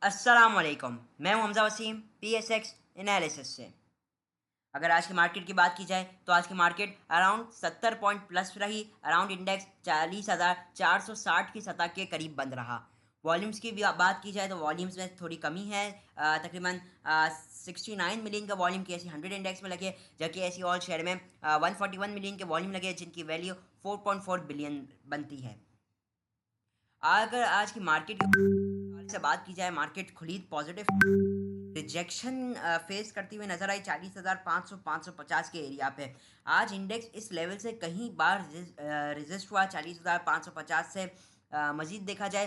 अस्सलाम वालेकुम। मैं हूं हमज़ा वसीम PSX एनालिसिस से। अगर आज की मार्केट की बात की जाए तो आज की मार्केट अराउंड 70 पॉइंट प्लस रही। अराउंड इंडेक्स 40,460 की सतह के करीब बंद रहा। वॉल्यूम्स की भी बात की जाए तो वॉल्यूम्स में थोड़ी कमी है। तकरीबन 69 मिलियन का वॉल्यूम के ऐसी 100 इंडेक्स में लगे, जबकि ऐसी ऑल शेयर में 141 मिलियन के वॉल्यूम लगे, जिनकी वैल्यू 4.4 बिलियन बनती है। अगर आज की मार्केट से बात की जाए, मार्केट खुली पॉजिटिव रिजेक्शन फेस करती हुई नजर आई 40,500 550 के एरिया पे। आज इंडेक्स इस लेवल से कहीं बार रेजिस्ट हुआ 40,550 से। मजीद देखा जाए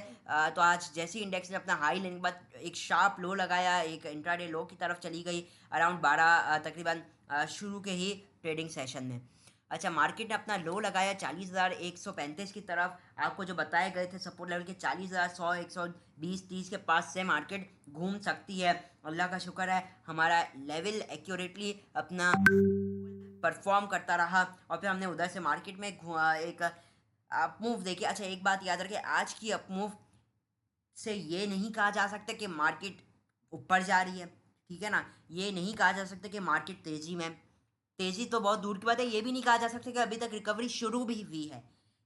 तो आज जैसे ही इंडेक्स ने अपना हाई लेने के बाद एक शार्प लो लगाया, एक इंट्राडे लो की तरफ चली गई अराउंड 12 तकरीबन शुरू के ही ट्रेडिंग सेशन में। अच्छा, मार्केट ने अपना लो लगाया 40,135 की तरफ। आपको जो बताए गए थे सपोर्ट लेवल के 40,100 120-30 के पास से मार्केट घूम सकती है। अल्लाह का शुक्र है, हमारा लेवल एक्यूरेटली अपना परफॉर्म करता रहा और फिर हमने उधर से मार्केट में एक अप मूव देखी। अच्छा, एक बात याद रखें, आज की अप मूव से ये नहीं कहा जा सकता कि मार्केट ऊपर जा रही है, ठीक है ना। ये नहीं कहा जा सकता कि मार्केट तेजी में, तेजी तो बहुत दूर की बात है। ये भी नहीं कहा जा सकता कि अभी तक रिकवरी शुरू भी हुई है,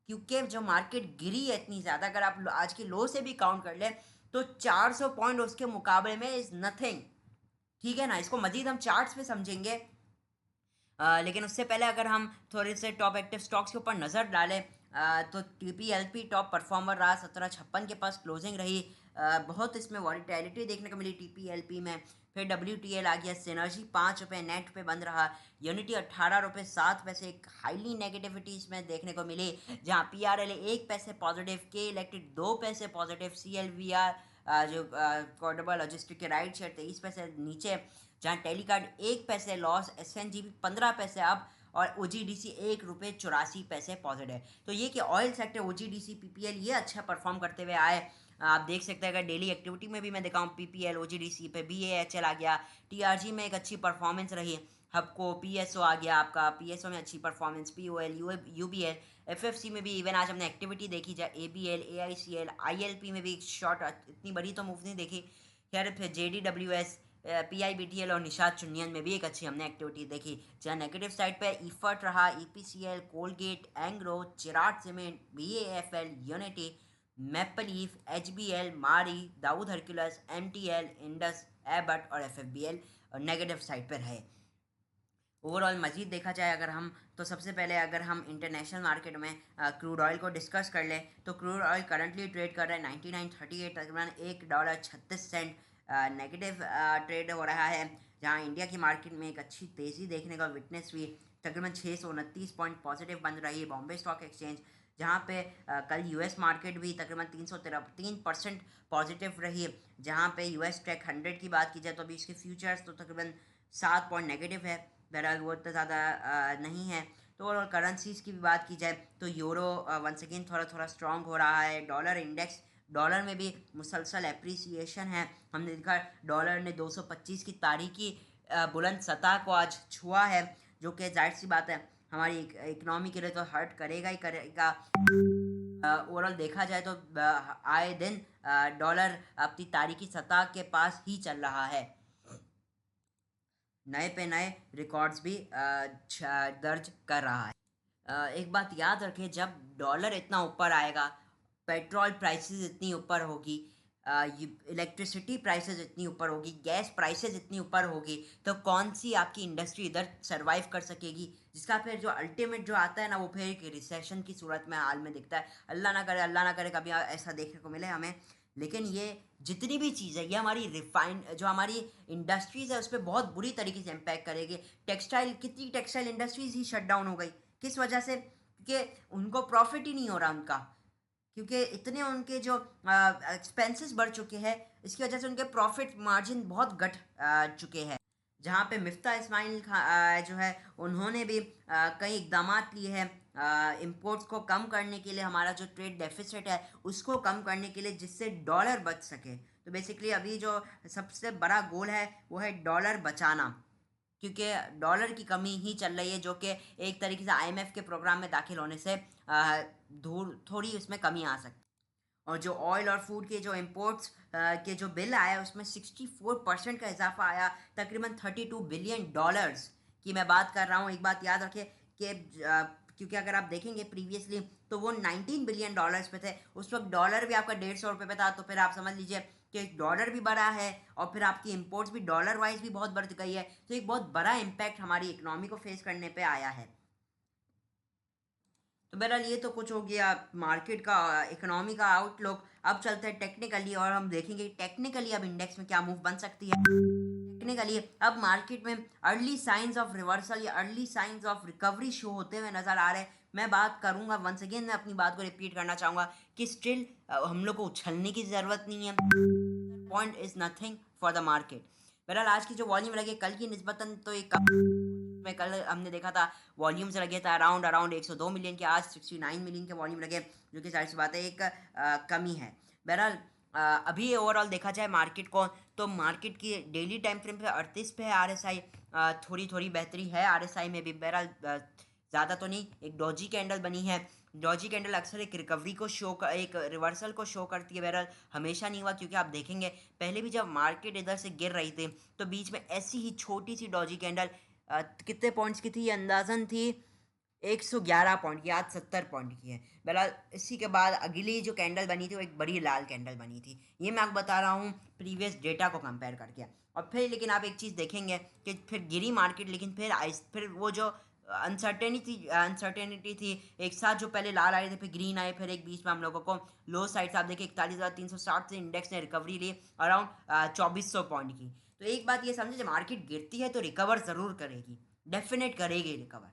क्योंकि जो मार्केट गिरी है इतनी ज़्यादा, अगर आप आज के लो से भी काउंट कर लें तो 400 पॉइंट उसके मुकाबले में इज़ नथिंग, ठीक है ना। इसको मजीद हम चार्ट्स में समझेंगे। लेकिन उससे पहले अगर हम थोड़े से टॉप एक्टिव स्टॉक्स के ऊपर नज़र डालें तो TPLP टॉप परफॉर्मर रहा, 1756 के पास क्लोजिंग रही। बहुत इसमें वॉलीटिलिटी देखने को मिली TPLP में। फिर WTL आ गया, सिनर्जी ₹5 नेट पे बंद रहा। यूनिटी ₹18.07, एक हाईली नेगेटिविटी इसमें देखने को मिली, जहाँ PRLA 1 पैसे पॉजिटिव, के इलेक्ट्रिक 2 पैसे पॉजिटिव, CLVR जो कोडेबल लॉजिस्टिक के राइट शेयर 23 पैसे नीचे, जहाँ टेलीकार्ड 1 पैसे लॉस, SNGP 15 पैसे अप और OGDC ₹1.84 पॉजिटिव। तो ये कि ऑयल सेक्टर OGDC PPL ये अच्छा परफॉर्म करते हुए आए। आप देख सकते हैं, अगर डेली एक्टिविटी में भी मैं दिखाऊँ PPL OGDC पे BAHL आ गया, TRG में एक अच्छी परफॉर्मेंस रही, हबको PSO आ गया, आपका PSO में अच्छी परफॉर्मेंस, POL UBL, FFC में भी इवन आज हमने एक्टिविटी देखी जाए, ABL AICL ILP में भी एक शॉर्ट इतनी बड़ी तो मूव नहीं देखी। खैर, फिर JDWS PIBTL और निषाद चुनियन में भी एक अच्छी हमने एक्टिविटी देखी। जहाँ नेगेटिव साइड पे इफर्ट रहा, EPCL, Colgate, Engro, Cherat cement, BAFL, Unity, Maple Leaf, HBL, Mari, Dawood Hercules, MTL, Indus, Abbott और FFBL और नेगेटिव साइड पर रहे। ओवरऑल मज़ीद देखा जाए अगर हम, तो सबसे पहले अगर हम इंटरनेशनल मार्केट में क्रूड ऑयल को डिस्कस कर लें तो क्रूड ऑयल करंटली ट्रेड कर रहा है 99.38, तकरीबन $1.36 नेगेटिव ट्रेड हो रहा है। जहां इंडिया की मार्केट में एक अच्छी तेज़ी देखने का विटनेस हुई, तकरीबन 629 पॉइंट पॉजिटिव बन रही है बॉम्बे स्टॉक एक्सचेंज। जहाँ पे कल US मार्केट भी तकरीबन 303% पॉजिटिव रही। जहाँ पे US टेक 100 की बात की जाए तो अभी इसके फ्यूचर्स तो तकरीबन 7 पॉइंट नेगेटिव है, बहरहाल वो इतना ज़्यादा नहीं है। तो और करेंसीज़ की भी बात की जाए तो यूरो वंस अगेन थोड़ा थोड़ा स्ट्रॉन्ग हो रहा है। डॉलर इंडेक्स, डॉलर में भी मुसलसल एप्रिसिएशन है। हमने देखा डॉलर ने 225 की तारीखी बुलंद सतह को आज छुआ है, जो कि जाहिर सी बात है हमारी इकनॉमी के लिए तो हर्ट करेगा ही करेगा। ओवरऑल देखा जाए तो आए दिन डॉलर अपनी तारीखी सतह के पास ही चल रहा है। नए पे नए रिकॉर्ड्स भी दर्ज कर रहा है। एक बात याद रखें, जब डॉलर इतना ऊपर आएगा, पेट्रोल प्राइसेस इतनी ऊपर होगी, इलेक्ट्रिसिटी प्राइसेस इतनी ऊपर होगी, गैस प्राइसेस इतनी ऊपर होगी, तो कौन सी आपकी इंडस्ट्री इधर सरवाइव कर सकेगी, जिसका फिर जो अल्टीमेट जो आता है ना, वो फिर एक रिसेशन की सूरत में हाल में दिखता है। अल्लाह ना करे कभी ऐसा देखने को मिले हमें। लेकिन ये जितनी भी चीज़ है, ये हमारी रिफाइन जो हमारी इंडस्ट्रीज़ है उस पर बहुत बुरी तरीके से इम्पैक्ट करेगी। टेक्सटाइल, कितनी टेक्सटाइल इंडस्ट्रीज़ ही शट डाउन हो गई, किस वजह से? क्योंकि उनको प्रॉफिट ही नहीं हो रहा उनका, क्योंकि इतने उनके जो एक्सपेंसेस बढ़ चुके हैं, इसकी वजह से उनके प्रॉफिट मार्जिन बहुत घट चुके हैं। जहाँ पे मिफ्ता इस्माइल जो है, उन्होंने भी कई इकदाम लिए हैं इंपोर्ट्स को कम करने के लिए, हमारा जो ट्रेड डेफिसिट है उसको कम करने के लिए, जिससे डॉलर बच सके। तो बेसिकली अभी जो सबसे बड़ा गोल है वो है डॉलर बचाना, क्योंकि डॉलर की कमी ही चल रही है, जो कि एक तरीके से IMF के प्रोग्राम में दाखिल होने से थोड़ी उसमें कमी आ सकती है। और जो ऑयल और फूड के जो इम्पोर्ट्स के जो बिल आया उसमें 64% का इजाफा आया, तकरीबन $32 बिलियन की मैं बात कर रहा हूँ। एक बात याद रखें कि क्योंकि अगर आप देखेंगे प्रीवियसली तो वो $19 बिलियन पे थे, उस वक्त डॉलर भी आपका ₹150 पे था, तो फिर आप समझ लीजिए कि डॉलर भी बढ़ा है और फिर आपकी इंपोर्ट्स भी डॉलर वाइज भी बहुत बढ़ गई है। तो एक बहुत बड़ा इम्पैक्ट हमारी इकोनॉमी को फेस करने पे आया है। तो बहरहाल ये तो कुछ हो गया मार्केट का, इकोनॉमी का आउटलुक। अब चलते हैं टेक्निकली और हम देखेंगे टेक्निकली अब इंडेक्स में क्या मूव बन सकती है। टेक्निकली अब मार्केट में अर्ली साइंस ऑफ रिवर्सल या early signs of recovery show होते हुए नजर आ रहे हैं। मैं बात करूंगा वंस अगेन, मैं अपनी बात को रिपीट करना चाहूंगा कि स्टिल हम लोग को उछलने की ज़रूरत नहीं है। Point is nothing for the market. बहरहाल आज की जो वॉल्यूम लगे कल की निस्बतन तो एक में कल हमने देखा था वॉल्यूम्स लगे था अराउंड अराउंड 102 मिलियन के, आज 69 मिलियन के वॉल्यूम लगे, जो कि जाहिर सी बात है एक कमी है। बहरहाल अभी ओवरऑल देखा जाए मार्केट को तो मार्केट की डेली टाइम फ्रेम पे 38 पे है आरएसआई, थोड़ी थोड़ी बेहतरी है आरएसआई में भी। बहरहाल ज़्यादा तो नहीं, एक डॉजी कैंडल बनी है। डॉजी कैंडल अक्सर एक रिकवरी को शो कर, एक रिवर्सल को शो करती है। बहरहाल हमेशा नहीं हुआ, क्योंकि आप देखेंगे पहले भी जब मार्केट इधर से गिर रही थी तो बीच में ऐसी ही छोटी सी डॉजी कैंडल कितने पॉइंट्स की थी, ये अंदाजन थी 111 पॉइंट की, आज 70 पॉइंट की है। बहरहाल इसी के बाद अगली जो कैंडल बनी थी वो एक बड़ी लाल कैंडल बनी थी। ये मैं आपको बता रहा हूँ प्रीवियस डेटा को कंपेयर करके। और फिर लेकिन आप एक चीज़ देखेंगे कि फिर गिरी मार्केट, लेकिन फिर वो जो अनसर्टेनिटी थी, एक साथ जो पहले लाल आए थे फिर ग्रीन आए, फिर एक बीच में हम लोगों को लो साइड से आप देखिए 41,360 से इंडेक्स ने रिकवरी ली अराउंड 2400 पॉइंट की। तो एक बात ये समझे, जब मार्केट गिरती है तो रिकवर ज़रूर करेगी, डेफिनेट करेगी रिकवर।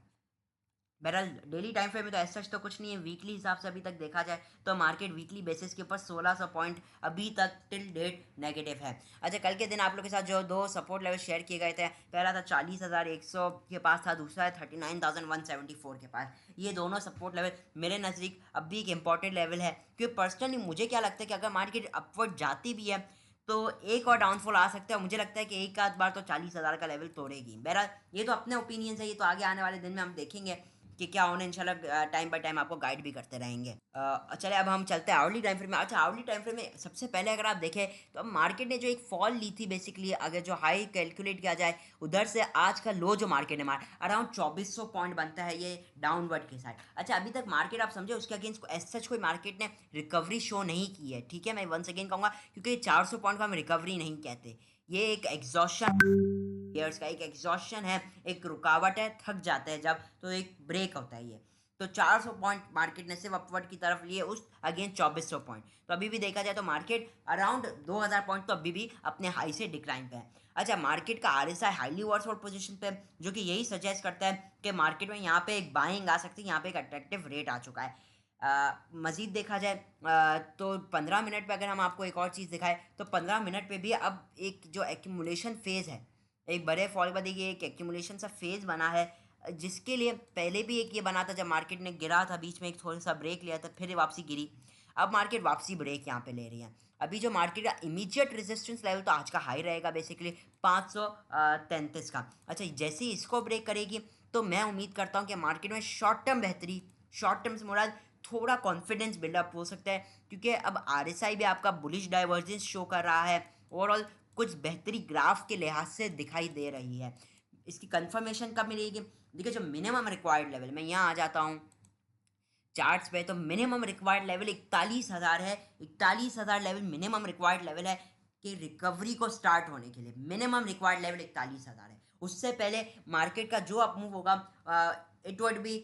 बहरहाल डेली टाइम फ्रेम में तो ऐसा तो कुछ नहीं है, वीकली हिसाब से अभी तक देखा जाए तो मार्केट वीकली बेसिस के ऊपर 1600 पॉइंट अभी तक टिल डेट नेगेटिव है। अच्छा, कल के दिन आप लोग के साथ जो दो सपोर्ट लेवल शेयर किए गए थे, पहला था 40,100 के पास था, दूसरा है 39,174 के पास। ये दोनों सपोर्ट लेवल मेरे नज़दीक अब भी एक इंपॉर्टेंट लेवल है, क्योंकि पर्सनली मुझे क्या लगता है कि अगर मार्केट अपवर्ड जाती भी है तो एक और डाउनफॉल आ सकता है। मुझे लगता है कि एक आध बार तो 40,000 का लेवल तोड़ेगी। बहरहाल ये तो अपने ओपिनियन है, ये तो आगे आने वाले दिन में हम देखेंगे कि क्या होने, इंशाल्लाह टाइम बाय टाइम आपको गाइड भी करते रहेंगे। चले अब हम चलते हैं आवर्ली टाइम फ्रेम में। अच्छा, आवर्ली टाइम फ्रेम में सबसे पहले अगर आप देखें तो अब मार्केट ने जो एक फॉल ली थी, बेसिकली अगर जो हाई कैलकुलेट किया जाए उधर से आज का लो जो मार्केट ने मारा अराउंड 2400 पॉइंट बनता है ये डाउनवर्ड के साइड। अच्छा, अभी तक मार्केट आप समझे उसके अगेंस्ट एज सच कोई मार्केट ने रिकवरी शो नहीं की है, ठीक है, मैं वंस अगेन कहूँगा, क्योंकि 400 पॉइंट को हम रिकवरी नहीं कहते, ये एक एग्जॉशन ईयर्स का एक एग्जॉशन है, एक रुकावट है, थक जाते हैं जब, तो एक ब्रेक होता है ये। तो 400 पॉइंट मार्केट ने सिर्फ अपवर्ड की तरफ लिए, उस अगेन 2400 पॉइंट। तो अभी भी देखा जाए तो मार्केट अराउंड 2000 पॉइंट तो अभी भी अपने हाई से डिक्लाइन पे है। अच्छा, मार्केट का आरएसआई हाईली ओवरसोल्ड पोजीशन पे, जो कि यही सजेस्ट करता है कि मार्केट में यहाँ पे एक बाइंग आ सकती है, यहाँ पे एक अट्रैक्टिव रेट आ चुका है। मज़ीद देखा जाए तो 15 मिनट पे अगर हम आपको एक और चीज़ दिखाएं तो 15 मिनट पे भी अब एक जो एक्यूमुलेशन फेज़ है, एक बड़े फॉल के बाद ये एक एक्यूमुलेशन सा फेज़ बना है, जिसके लिए पहले भी एक ये बना था जब मार्केट ने गिरा था, बीच में एक थोड़ा सा ब्रेक लिया था, फिर वापसी गिरी। अब मार्केट वापसी ब्रेक यहाँ पे ले रही है। अभी जो मार्केट का इमीडिएट रेजिस्टेंस लेवल तो आज का हाई रहेगा बेसिकली 533 का। अच्छा, जैसे ही इसको ब्रेक करेगी तो मैं उम्मीद करता हूँ कि मार्केट में शॉर्ट टर्म बेहतरी, शॉर्ट टर्म से मुराद थोड़ा कॉन्फिडेंस बिल्डअप हो सकता है, क्योंकि अब आरएसआई भी आपका बुलिश डाइवर्जेंस शो कर रहा है, ओवरऑल कुछ बेहतरी ग्राफ के लिहाज से दिखाई दे रही है। इसकी कंफर्मेशन कब मिलेगी? देखिए, जो मिनिमम रिक्वायर्ड लेवल, मैं यहाँ आ जाता हूँ चार्ट्स पे, तो मिनिमम रिक्वायर्ड लेवल 41,000 है। 41,000 लेवल मिनिमम रिक्वायर्ड लेवल है कि रिकवरी को स्टार्ट होने के लिए मिनिमम रिक्वायर्ड लेवल 41,000 है। उससे पहले मार्केट का जो अप मूव होगा it would be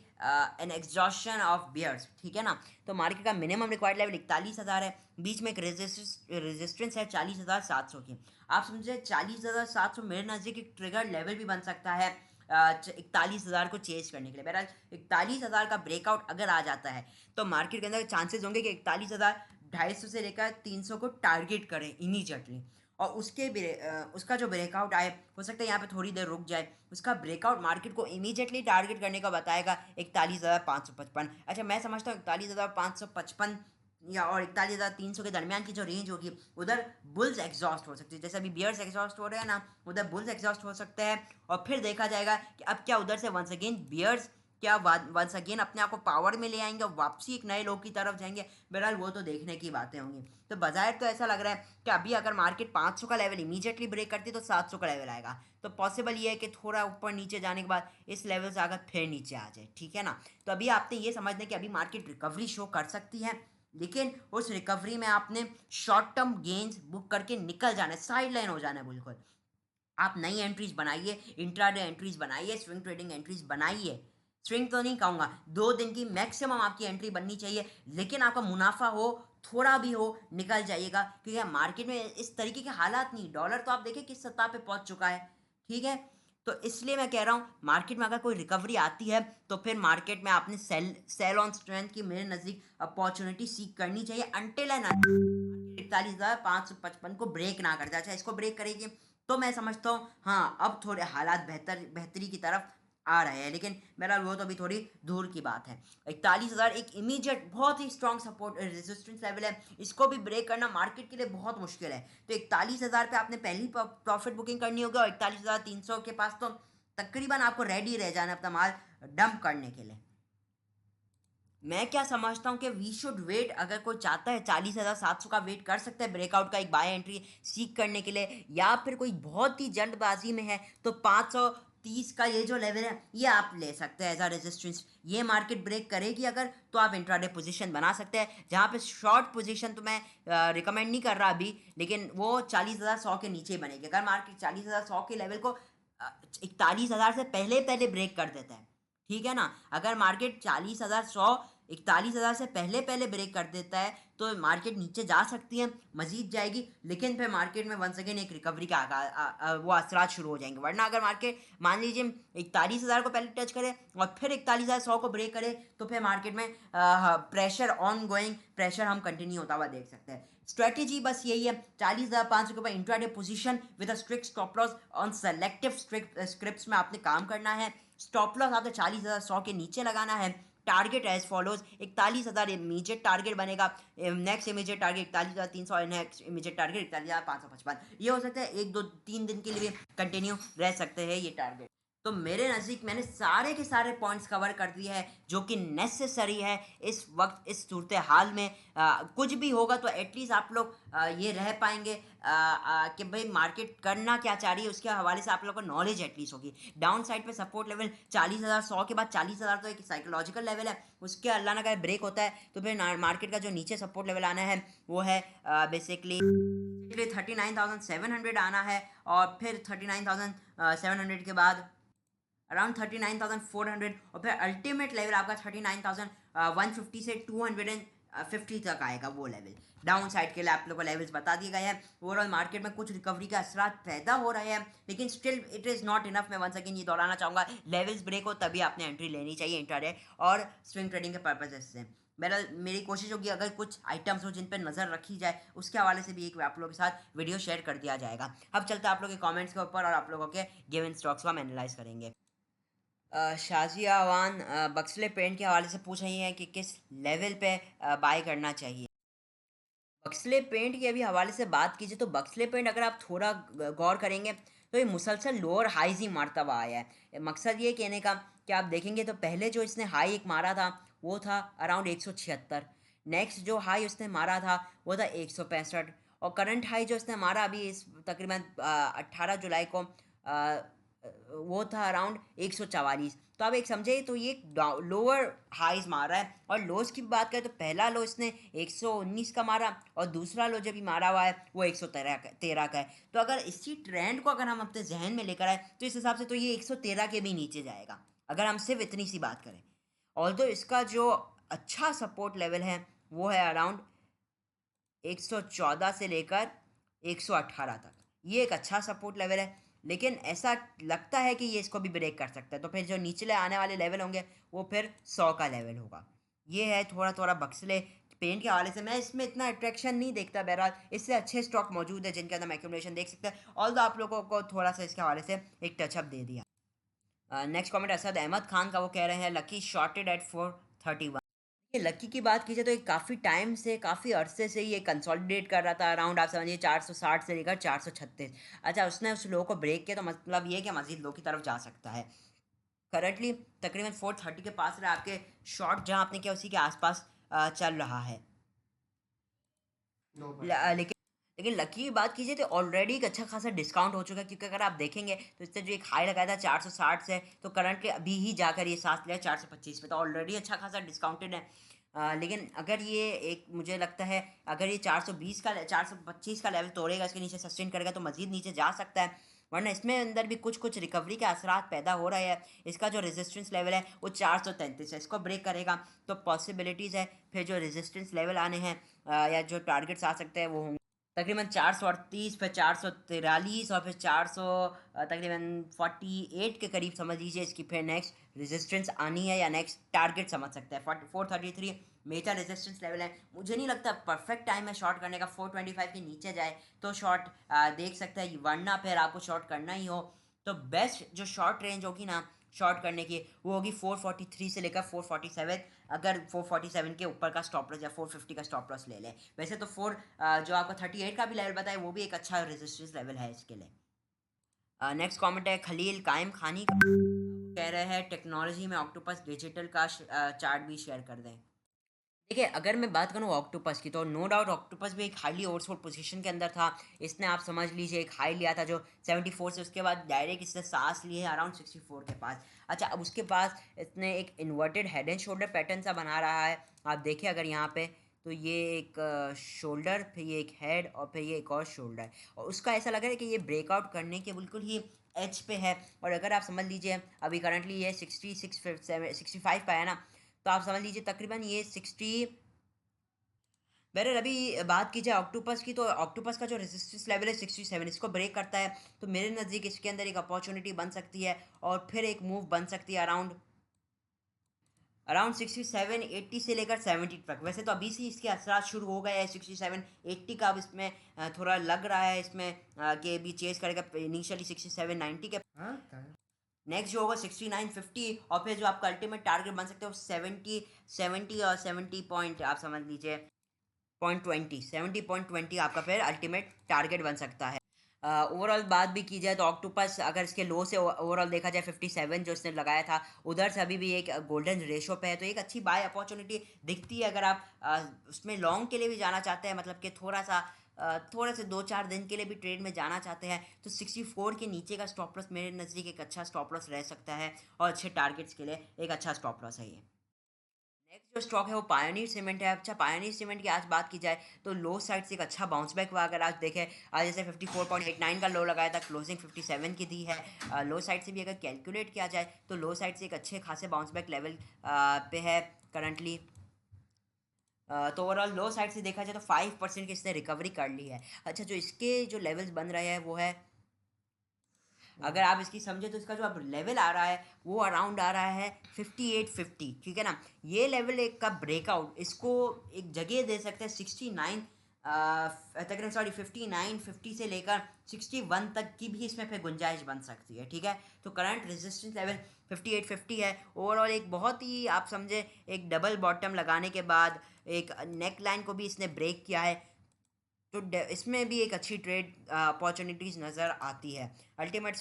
an exhaustion of bears, ठीक है ना। तो मार्केट का मिनिमम रिक्वायर्ड लेवल 41,000 है, बीच में एक रेजिस्टेंस है 40,700 की। आप समझे 40,700 मेरे नज़दीक एक ट्रिगर लेवल भी बन सकता है 41,000 को चेज करने के लिए। बहरहाल 41,000 का ब्रेकआउट अगर आ जाता है तो मार्केट के अंदर चांसेस होंगे कि 41,250 से लेकर 300 को टारगेट करें इमीजिएटली, और उसका जो ब्रेकआउट आए हो सकता है यहाँ पे थोड़ी देर रुक जाए, उसका ब्रेकआउट मार्केट को इमीजिएटली टारगेट करने का बताएगा 41,555। अच्छा, मैं समझता हूँ 41,555 या और 41,300 के दरमियान की जो रेंज होगी उधर बुल्स एग्जॉस्ट हो सकती है, जैसे अभी बियर्स एग्जॉस्ट हो रहे हैं ना, उधर बुल्स एग्जॉस्ट हो सकते हैं। और फिर देखा जाएगा कि अब क्या उधर से वंस अगेन बियर्स क्या वंस अगेन अपने आप को पावर में ले आएंगे और वापसी एक नए लो की तरफ जाएंगे? बहरहाल वो तो देखने की बातें होंगी। तो बजाय तो ऐसा लग रहा है कि अभी अगर मार्केट 500 का लेवल इमीडिएटली ब्रेक करती है तो 700 का लेवल आएगा। तो पॉसिबल ये है कि थोड़ा ऊपर नीचे जाने के बाद इस लेवल से अगर फिर नीचे आ जाए, ठीक है ना। तो अभी आपने ये समझना कि अभी मार्केट रिकवरी शो कर सकती है, लेकिन उस रिकवरी में आपने शॉर्ट टर्म गेन्स बुक करके निकल जाना है, साइड लाइन हो जाना है बिल्कुल। आप नई एंट्रीज बनाइए, इंट्राडे एंट्रीज बनाइए, स्विंग ट्रेडिंग एंट्रीज बनाइए। स्विंग तो नहीं कहूँगा, 2 दिन की मैक्सिमम आपकी एंट्री बननी चाहिए, लेकिन आपका मुनाफा हो, थोड़ा भी हो, निकल जाइएगा। क्योंकि मार्केट में इस तरीके के हालात नहीं, डॉलर तो आप देखिए किस सतह पे पहुंच चुका है, ठीक है। तो इसलिए मैं कह रहा हूँ मार्केट में अगर कोई रिकवरी आती है तो फिर मार्केट में आपने सेल ऑन स्ट्रेंथ की मेरे नज़दीक अपॉर्चुनिटी सीख करनी चाहिए, अनटिल एंड 41,555 को ब्रेक ना कर दे। अच्छा, इसको ब्रेक करेगी तो मैं समझता हूँ हाँ, अब थोड़े हालात बेहतरी की तरफ आ रहे हैं, लेकिन मेरा वो तो अभी थोड़ी दूर की बात है। 41,000 एक इमीडिएट बहुत ही स्ट्रॉन्ग सपोर्ट रेजिस्टेंस लेवल है, इसको भी ब्रेक करना मार्केट के लिए बहुत मुश्किल है। तो 41,000 पे आपने पहली प्रॉफिट बुकिंग करनी होगी और 41,300 के पास तो तकरीबन आपको रेडी रह जाना अपना माल डंप करने के लिए। मैं क्या समझता हूँ कि वी शुड वेट, अगर कोई चाहता है 40,700 का वेट कर सकता है ब्रेकआउट का एक बाय एंट्री सीख करने के लिए, या फिर कोई बहुत ही जल्दबाजी में है तो 530 का ये जो लेवल है ये आप ले सकते हैं एज अ रेजिस्टेंस। ये मार्केट ब्रेक करेगी अगर तो आप इंट्राडे पोजीशन बना सकते हैं, जहाँ पे शॉर्ट पोजीशन तो मैं रिकमेंड नहीं कर रहा अभी, लेकिन वो 40,100 के नीचे ही बनेगी। अगर मार्केट 40,100 के लेवल को 41,000 से पहले पहले ब्रेक कर देता है, ठीक है ना। अगर मार्केट 40,100 41,000 से पहले पहले ब्रेक कर देता है तो मार्केट नीचे जा सकती है, मजीद जाएगी, लेकिन फिर मार्केट में वंस अगेन एक रिकवरी का वो असरात शुरू हो जाएंगे। वरना अगर मार्केट मान लीजिए 41,000 को पहले टच करे और फिर 41,100 को ब्रेक करे तो फिर मार्केट में प्रेशर ऑन गोइंग प्रेशर हम कंटिन्यू होता हुआ देख सकते हैं। स्ट्रेटेजी बस यही है, 40,500 के ऊपर intraday position with a strict stop loss on selective scripts में आपने काम करना है। स्टॉप लॉस आपने 40,100 के नीचे लगाना है। Target as follows, 41,000 immediate target बनेगा, नेक्स्ट इमीजिएट टारगेट 41,300 और नेक्स्ट इमीजिएट टारगेट 41,555। ये हो सकता है 1 2 3 दिन के लिए कंटिन्यू रह सकते हैं ये टारगेट। तो मेरे नज़दीक मैंने सारे के सारे पॉइंट्स कवर कर दिए हैं जो कि नेसेसरी है इस वक्त इस सूरत हाल में। कुछ भी होगा तो एटलीस्ट आप लोग ये रह पाएंगे कि भाई मार्केट करना क्या चाह रही है, उसके हवाले से आप लोगों को नॉलेज एटलीस्ट होगी। डाउन साइड पे सपोर्ट लेवल 40,100 के बाद 40,000 तो एक साइकोलॉजिकल लेवल है, उसके अल्लाह ना करे ब्रेक होता है तो फिर मार्केट का जो नीचे सपोर्ट लेवल आना है वो है बेसिकली 39,700 आना है, और फिर 39,700 के बाद अराउंड 39,400, और फिर अल्टीमेट लेवल आपका 39,150 से 250 तक आएगा वो लेवल। डाउन साइड के लिए आप लोगों को लेवल्स बता दिए गए हैं। ओवरऑल मार्केट में कुछ रिकवरी के असरात पैदा हो रहे हैं, लेकिन still it is not enough. मैं वन सेकेंड ये दोहराना चाहूँगा, लेवल्स ब्रेक हो तभी आपने एंट्री लेनी चाहिए इंट्राडे और स्विंग ट्रेडिंग के पर्पज से। मेरी कोशिश होगी अगर कुछ आइटम्स हो जिन पर नज़र रखी जाए उसके हवाले से भी एक आप लोगों के साथ वीडियो शेयर कर दिया जाएगा। अब चलते हैं आप लोगों के कमेंट्स के ऊपर और आप लोगों के गिवन स्टॉक्स को हम एनालाइज करेंगे। शाजिया अवान बक्सले पेंट के हवाले से पूछ रही हैं कि किस लेवल पे बाय करना चाहिए। बक्सले पेंट के अभी हवाले से बात कीजिए तो बक्सले पेंट अगर आप थोड़ा गौर करेंगे तो ये मुसलसल लोअर हाईज ही मारता हुआ आया है। मकसद ये कहने का कि आप देखेंगे तो पहले जो इसने हाई एक मारा था वो था अराउंड 176, नेक्स्ट जो हाई उसने मारा था वो था 165, और करंट हाई जो इसने मारा अभी इस तकरीबन 18 जुलाई को वो था अराउंड 144। तो आप एक समझे तो ये लोअर हाइज मारा है। और लोज की बात करें तो पहला लो इसने 119 का मारा और दूसरा लो जब भी मारा हुआ है वो 113 का है। तो अगर इसी ट्रेंड को अगर हम अपने जहन में लेकर आए तो इस हिसाब से तो ये 113 के भी नीचे जाएगा अगर हम सिर्फ इतनी सी बात करें। और तो इसका जो अच्छा सपोर्ट लेवल है वो है अराउंड 114 से लेकर 118 तक, ये एक अच्छा सपोर्ट लेवल है। लेकिन ऐसा लगता है कि ये इसको भी ब्रेक कर सकता है, तो फिर जो निचले आने वाले लेवल होंगे वो फिर 100 का लेवल होगा। ये है थोड़ा थोड़ा बक्सले पेंट के हवाले से। मैं इसमें इतना अट्रैक्शन नहीं देखता, बहरहाल इससे अच्छे स्टॉक मौजूद है जिनके अंदर हम एक्यूमुलेशन देख सकते हैं। ऑल दो आप लोगों को थोड़ा सा इसके हवाले से एक टचअप दे दिया। नेक्स्ट कमेंट असद अहमद खान का, वो कह रहे हैं लकी शॉर्टेड एट 431। ये लकी की बात कीजिए तो ये काफ़ी टाइम से काफ़ी अरसे से ये कंसोलिडेट कर रहा था अराउंड, आप समझिए 460 से लेकर 436। अच्छा, उसने उस लो को ब्रेक किया तो मतलब ये है कि मजीद लो की तरफ जा सकता है। करंटली तकरीबन 430 के पास रहा, आपके शॉर्ट जहां आपने किया उसी के आसपास चल रहा है। लेकिन लेकिन लकी की बात कीजिए तो ऑलरेडी एक अच्छा खासा डिस्काउंट हो चुका है, क्योंकि अगर आप देखेंगे तो इससे जो एक हाई लगाया था 460 से, तो करंटली अभी ही जाकर ये सांस लिया 425 पे, तो ऑलरेडी अच्छा खासा डिस्काउंटेड है। लेकिन अगर ये एक मुझे लगता है अगर ये 420 का 425 का लेवल तोड़ेगा, इसके नीचे सस्टेन करेगा तो मजीद नीचे जा सकता है, वरना इसमें अंदर भी कुछ कुछ रिकवरी के असरात पैदा हो रहे हैं। इसका जो रेजिस्टेंस लेवल है वो 433 है, इसको ब्रेक करेगा तो पॉसिबिलिटीज़ है फिर जो रेजिस्टेंस लेवल आने हैं या जो टारगेट्स आ सकते हैं वो होंगे तकरीबन 438, फिर 443 और फिर 400 तकरीबन 48 के करीब समझ लीजिए इसकी फिर नेक्स्ट रेजिस्टेंस आनी है, या नेक्स्ट टारगेट समझ सकते हैं। 433 मेजर रेजिस्टेंस लेवल है। मुझे नहीं लगता परफेक्ट टाइम है शॉर्ट करने का, 425 के नीचे जाए तो शॉर्ट देख सकता है, वरना फिर आपको शॉर्ट करना ही हो तो बेस्ट जो शॉर्ट रेंज होगी ना शॉर्ट करने की वो होगी 443 से लेकर 447। अगर 447 के ऊपर का स्टॉप लॉस या 450 का स्टॉप लॉस ले लें। वैसे तो जो आपको 38 का भी लेवल बताया वो भी एक अच्छा रेजिस्टेंस लेवल है इसके लिए। नेक्स्ट कमेंट है खलील कायम खानी का, कह रहे हैं टेक्नोलॉजी में ऑक्टोपस डिजिटल का चार्ट भी शेयर कर दें। देखिए अगर मैं बात करूँ ऑक्टोपस की तो नो डाउट ऑक्टोपस भी एक हाईली ओवरसोल्ड पोजीशन के अंदर था। इसने आप समझ लीजिए एक हाई लिया था जो 74 से, उसके बाद डायरेक्ट इसने सांस लिए है अराउंड 64 के पास। अच्छा, अब उसके पास इसने एक inverted head and shoulder pattern सा बना रहा है। आप देखिए अगर यहाँ पे तो ये एक शोल्डर, फिर ये एक हेड और फिर ये एक और शोल्डर, और उसका ऐसा लग रहा है कि ये ब्रेकआउट करने के बिल्कुल ही एज पे है। और अगर आप समझ लीजिए अभी करंटली ये 65 pa है ना, तो आप समझ लीजिए तकरीबन ये 60। बहरहाल अभी बात की जाए ऑक्टोपस की तो ऑक्टोपस का जो रेजिस्टेंस लेवल है 67, इसको ब्रेक करता है तो मेरे नज़दीक इसके अंदर एक अपॉर्चुनिटी बन सकती है और फिर एक मूव बन सकती है अराउंड अराउंड 67 80 से लेकर 70 तक। वैसे तो अभी से इसके असरात शुरू हो गए हैं 67 80 का, अब इसमें थोड़ा लग रहा है इसमें कि अभी चेज करेगा इनिशियली 67 90 के। नेक्स्ट जो होगा 69 50, और फिर जो आपका अल्टीमेट टारगेट बन सकते हो 70 और 70 पॉइंट आप समझ लीजिए 70.20 आपका फिर अल्टीमेट टारगेट बन सकता है। ओवरऑल बात भी की जाए तो ऑक्टोपस अगर इसके लो से ओवरऑल देखा जाए 57 जो इसने लगाया था उधर से अभी भी एक गोल्डन रेशो पे है, तो एक अच्छी बाय अपॉर्चुनिटी दिखती है। अगर आप उसमें लॉन्ग के लिए भी जाना चाहते हैं, मतलब कि थोड़ा से 2-4 दिन के लिए भी ट्रेड में जाना चाहते हैं, तो 64 के नीचे का स्टॉप लॉस मेरे नज़दीक एक अच्छा स्टॉप लॉस रह सकता है, और अच्छे टारगेट्स के लिए एक अच्छा स्टॉप लॉस है ये। नेक्स्ट जो स्टॉक है वो पायोनियर सीमेंट है। अच्छा, पायोनियर सीमेंट की आज बात की जाए तो लो साइड से एक अच्छा बाउंस बैक हुआ। अगर आज देखें आज जैसे 54.89 का लो लगाया था, क्लोजिंग 57 की दी है। लो साइड से भी अगर कैलकुलेट किया जाए तो लो साइड से एक अच्छे खासे बाउंस बैक लेवल पे है करंटली। तो ओवरऑल लो साइड से देखा जाए तो 5% की इसने रिकवरी कर ली है। अच्छा, जो इसके जो लेवल्स बन रहे हैं वो है, अगर आप इसकी समझे तो इसका जो अब लेवल आ रहा है वो अराउंड आ रहा है 5850, ठीक है ना। ये लेवल एक का ब्रेकआउट इसको एक जगह दे सकते हैं 69 तकरीबन, सॉरी 5950 से लेकर 61 तक की भी इसमें फिर गुंजाइश बन सकती है, ठीक है। तो करंट रेजिस्टेंस लेवल 5850 है। ओवरऑल एक बहुत ही आप समझे एक डबल बॉटम लगाने के बाद एक नेक लाइन को भी इसने ब्रेक किया है, तो इसमें भी एक अच्छी ट्रेड अपॉर्चुनिटीज़ नज़र आती है। अल्टीमेट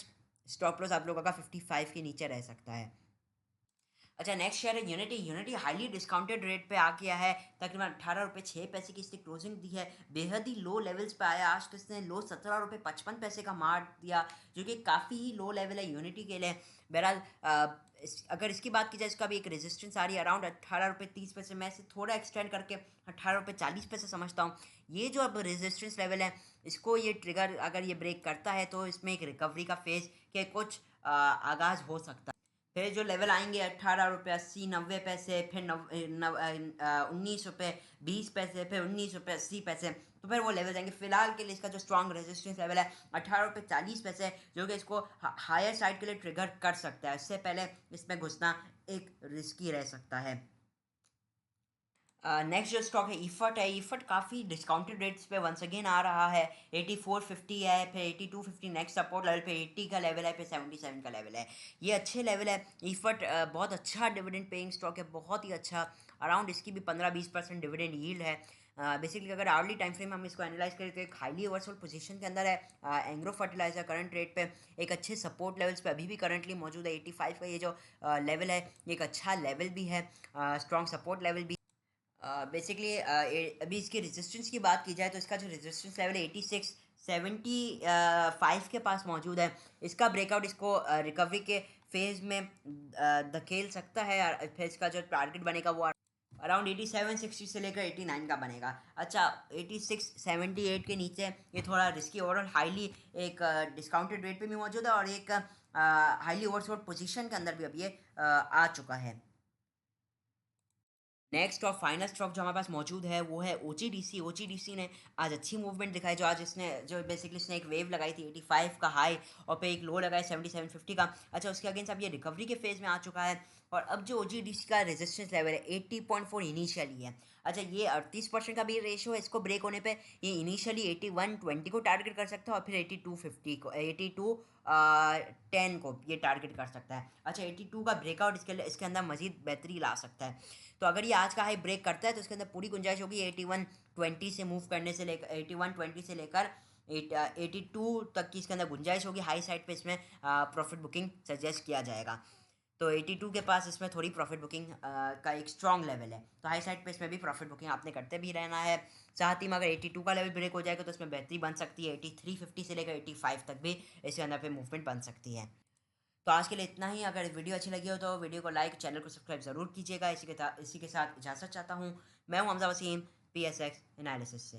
स्टॉप लॉस आप लोगों का 55 के नीचे रह सकता है। अच्छा, नेक्स्ट शेयर है unity. Unity highly discounted rate पे आ गया है, तकरीबन 18 रुपये 6 पैसे की इसकी क्लोजिंग दी है। बेहद ही लो लेवल्स पे आया, आज तो इसने लो 17 रुपये 55 पैसे का मार दिया, जो कि काफ़ी ही लो लेवल है यूनिटी के लिए। बहरहाल अगर इसकी बात की जाए, इसका भी एक रेजिस्टेंस आ रही है अराउंड 18 रुपये 30 पैसे। मैं इसे थोड़ा एक्सटेंड करके 18 रुपये 40 पैसे समझता हूँ। ये जो अब रेजिस्टेंस लेवल है इसको ये ट्रिगर अगर ये ब्रेक करता है तो इसमें एक रिकवरी का फेज के कुछ आगाज़ हो सकता है। फिर जो लेवल आएंगे 18 रुपये 80 90 पैसे, फिर 19 रुपये 20 पैसे, फिर 19 रुपये 80 पैसे, तो फिर वो लेवल जाएंगे। फिलहाल के लिए इसका जो स्ट्रॉन्ग रेजिस्टेंस लेवल है 18 रुपये 40 पैसे, जो कि इसको हायर साइड के लिए ट्रिगर कर सकता है। इससे पहले इसमें घुसना एक रिस्की रह सकता है। नेक्स्ट जो स्टॉक है ईफट है। ईफट काफ़ी डिस्काउंटेड रेट्स पे वंस अगेन आ रहा है। 8450 है, फिर 8250 नेक्स्ट सपोर्ट लेवल पे, 80 का लेवल है, फिर 77 का लेवल है। ये अच्छे लेवल है। ईफट बहुत अच्छा डिविडेंड पेइंग स्टॉक है, बहुत ही अच्छा। अराउंड इसकी भी 15-20% डिविडेंड यील्ड है। बेसिकली अगर आवर्ली टाइम फ्रेम हम इसको एनालाइज करें तो एक हाईली ओवरसोल्ड पोजीशन के अंदर है। एंग्रो फर्टिलाइजर करंट रेट पे एक अच्छे सपोर्ट लेवल्स पे अभी भी करंटली मौजूद है। 85 का ये जो लेवल है ये एक अच्छा लेवल भी है, स्ट्रॉन्ग सपोर्ट लेवल भी। बेसिकली अभी इसके रेजिस्टेंस की बात की जाए तो इसका जो रेजिस्टेंस लेवल है 86 75 के पास मौजूद है। इसका ब्रेकआउट इसको रिकवरी के फेज में धकेल सकता है, और फिर इसका जो टारगेट बनेगा वो अराउंड 87-60 से लेकर 89 का बनेगा। अच्छा, 86-78 के नीचे ये थोड़ा रिस्की, ओवरऑल हाईली एक डिस्काउंटेड रेट पे भी मौजूद है और एक हाईली ओवरसोल्ड पोजीशन के अंदर भी अब ये आ चुका है। नेक्स्ट और फाइनल स्टॉक जो हमारे पास मौजूद है वो है OGDC। OGDC ने आज अच्छी मूवमेंट दिखाई, जो आज इसने जो बेसिकली इसने एक वेव लगाई थी 85 का हाई और पे एक लो लगाया 7750 का। अच्छा, उसके अगेंस्ट अब ये रिकवरी के फेज में आ चुका है और अब जो OGDC का रेजिस्टेंस लेवल है 80.4 इनिशियली है। अच्छा, ये 38% का भी रेशो है, इसको ब्रेक होने पे ये इनिशियली 8120 को टारगेट कर सकता है और फिर 8250 को 8210 को ये टारगेट कर सकता है। अच्छा, 82 का ब्रेकआउट इसके अंदर मजीद बेहतरी ला सकता है। तो अगर ये आज का हाई ब्रेक करता है तो इसके अंदर पूरी गुंजाइश होगी 8120 से मूव करने से लेकर 8120 से लेकर 82 तक की इसके अंदर गुंजाइश होगी। हाई साइड पे इसमें प्रॉफिट बुकिंग सजेस्ट किया जाएगा। तो 82 के पास इसमें थोड़ी प्रॉफिट बुकिंग का एक स्ट्रॉन्ग लेवल है, तो हाई साइड पे इसमें भी प्रॉफिट बुकिंग आपने करते भी रहना है। साथ ही में अगर 82 का लेवल ब्रेक हो जाएगा तो इसमें बेहतरी बन सकती है, 8350 से लेकर 85 तक भी इसके अंदर पे मूवमेंट बन सकती है। तो आज के लिए इतना ही। अगर वीडियो अच्छी लगी हो तो वीडियो को लाइक, चैनल को सब्सक्राइब ज़रूर कीजिएगा। इसी के साथ इजाज़त चाहता हूँ। मैं हूँ हमजा वसीम, PSX एनालिसिस से।